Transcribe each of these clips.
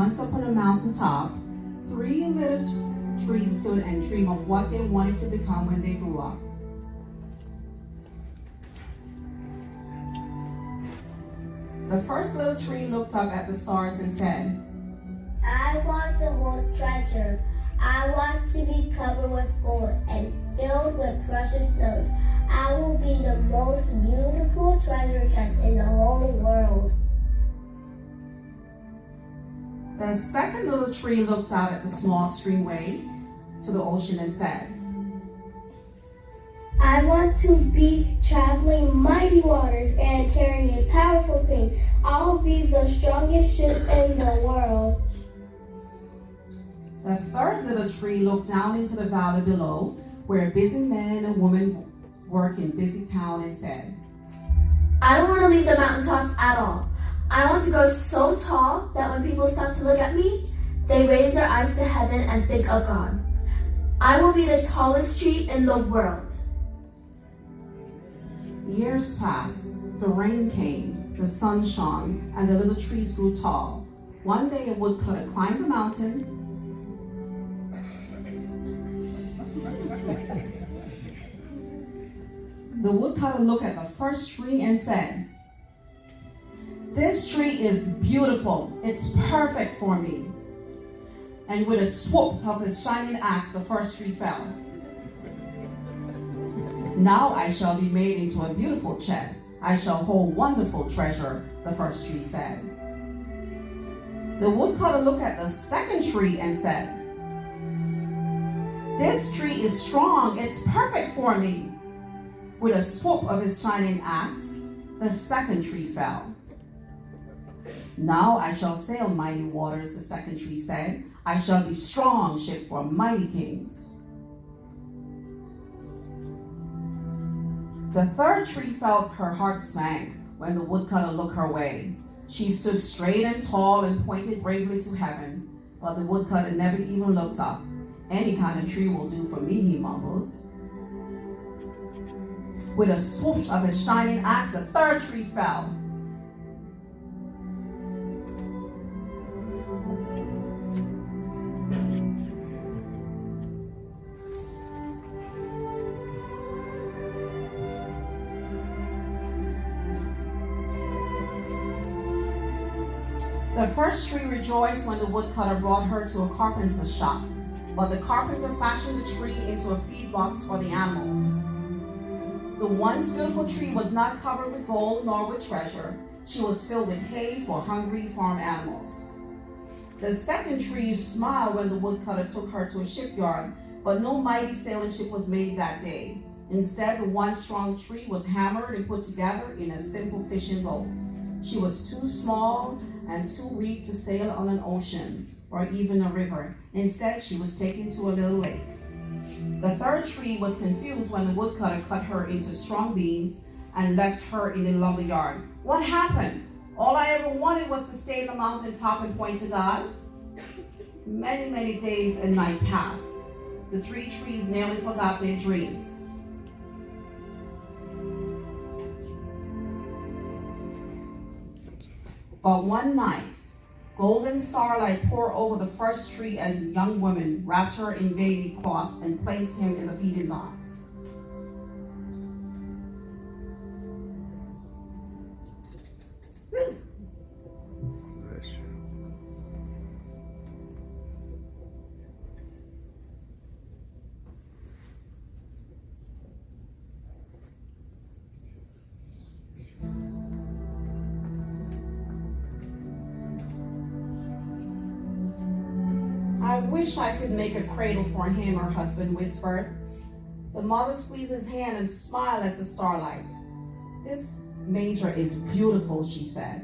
Once upon a mountain top, three little trees stood and dreamed of what they wanted to become when they grew up. The first little tree looked up at the stars and said, I want to hold treasure. I want to be covered with gold and filled with precious stones. I will be the most beautiful treasure chest in the whole world. The second little tree looked out at the small streamway to the ocean and said, I want to be traveling mighty waters and carrying a powerful king. I'll be the strongest ship in the world. The third little tree looked down into the valley below, where busy men and women work in busy town, and said, I don't want to leave the mountaintops at all. I want to grow so tall that when people stop to look at me, they raise their eyes to heaven and think of God. I will be the tallest tree in the world. Years passed, the rain came, the sun shone, and the little trees grew tall. One day a woodcutter climbed the mountain. The woodcutter looked at the first tree and said, This tree is beautiful. It's perfect for me. And with a swoop of his shining axe, the first tree fell. Now I shall be made into a beautiful chest. I shall hold wonderful treasure, the first tree said. The woodcutter looked at the second tree and said, This tree is strong. It's perfect for me. With a swoop of his shining axe, the second tree fell. Now I shall sail mighty waters, the second tree said. I shall be strong ship for mighty kings. The third tree felt her heart sank when the woodcutter looked her way. She stood straight and tall and pointed bravely to heaven, but the woodcutter never even looked up. Any kind of tree will do for me, he mumbled. With a swoop of his shining axe, the third tree fell. The first tree rejoiced when the woodcutter brought her to a carpenter's shop, but the carpenter fashioned the tree into a feed box for the animals. The once beautiful tree was not covered with gold nor with treasure. She was filled with hay for hungry farm animals. The second tree smiled when the woodcutter took her to a shipyard, but no mighty sailing ship was made that day. Instead, the one strong tree was hammered and put together in a simple fishing boat. She was too small and too weak to sail on an ocean or even a river. Instead, she was taken to a little lake. The third tree was confused when the woodcutter cut her into strong beams and left her in the lumber yard. What happened? All I ever wanted was to stay in the mountain top and point to God. Many, many days and nights passed. The three trees nearly forgot their dreams. But one night, golden starlight poured over the first tree as a young woman wrapped her in baby cloth and placed him in the feeding box. I wish I could make a cradle for him, her husband whispered. The mother squeezed his hand and smiled at the starlight. This manger is beautiful, she said.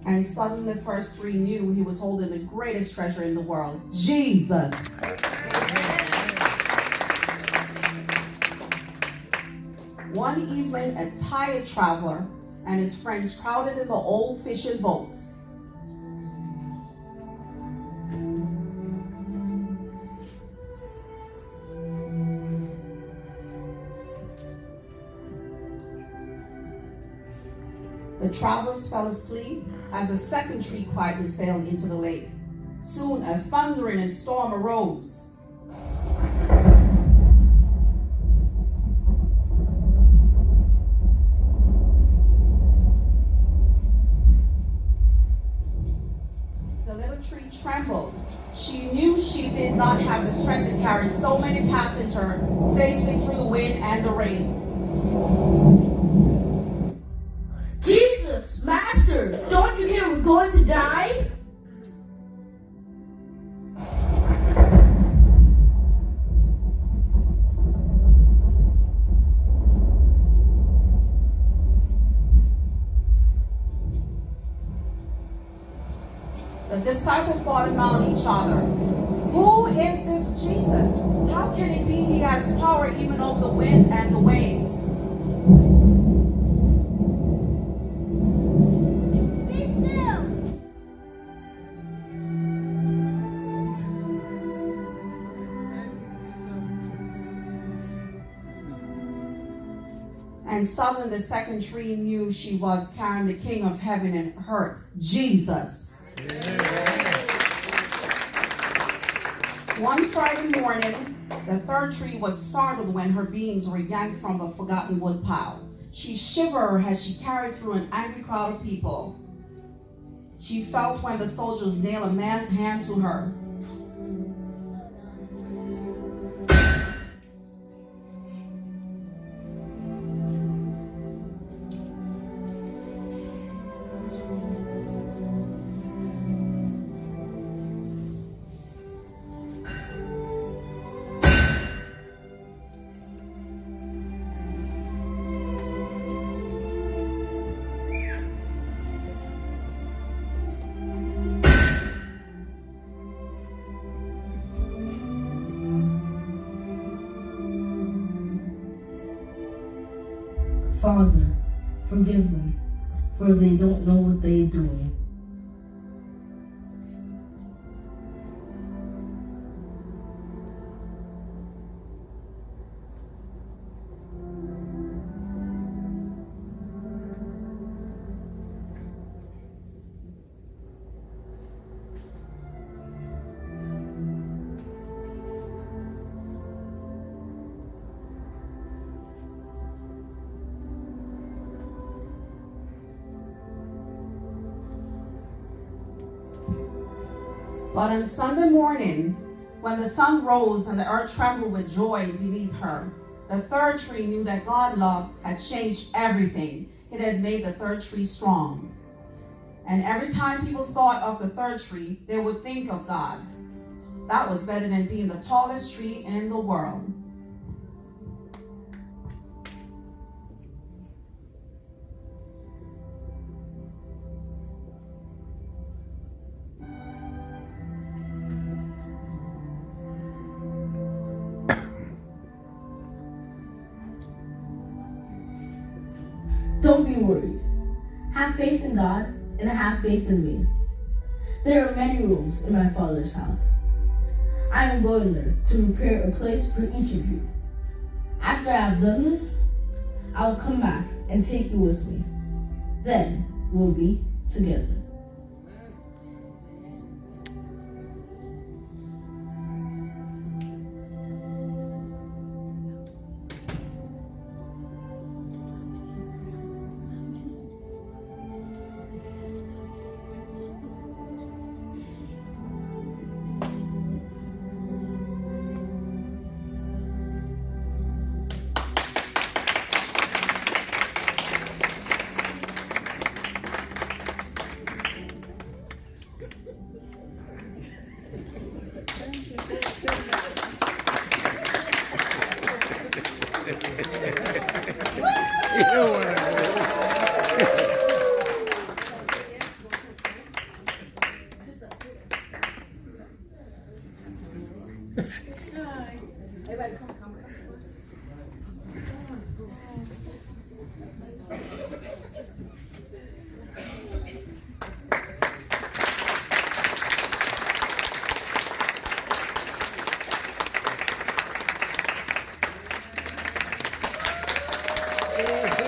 And suddenly the first three knew he was holding the greatest treasure in the world, Jesus. One evening, a tired traveler and his friends crowded in the old fishing boat. The The travelers fell asleep as a second tree quietly sailed into the lake. Soon a thundering and storm arose. The little tree trembled. She knew she did not have the strength to carry so many passengers safely through the wind and the rain. Jesus, Master, don't you care we're going to die? The disciples thought about each other. Who is this Jesus? How can it be he has power even over the wind and the waves? Be still. And suddenly the second tree knew she was carrying the King of heaven and earth, Jesus. One Friday morning, the third tree was startled when her beams were yanked from a forgotten wood pile. She shivered as she carried through an angry crowd of people. She felt when the soldiers nailed a man's hand to her. Father, forgive them, for they don't know what they are doing. But on Sunday morning, when the sun rose and the earth trembled with joy beneath her, the third tree knew that God's love had changed everything. It had made the third tree strong. And every time people thought of the third tree, they would think of God. That was better than being the tallest tree in the world. Don't be worried. Have faith in God and have faith in me. There are many rooms in my Father's house. I am going there to prepare a place for each of you. After I have done this, I will come back and take you with me. Then we'll be together. Yeah.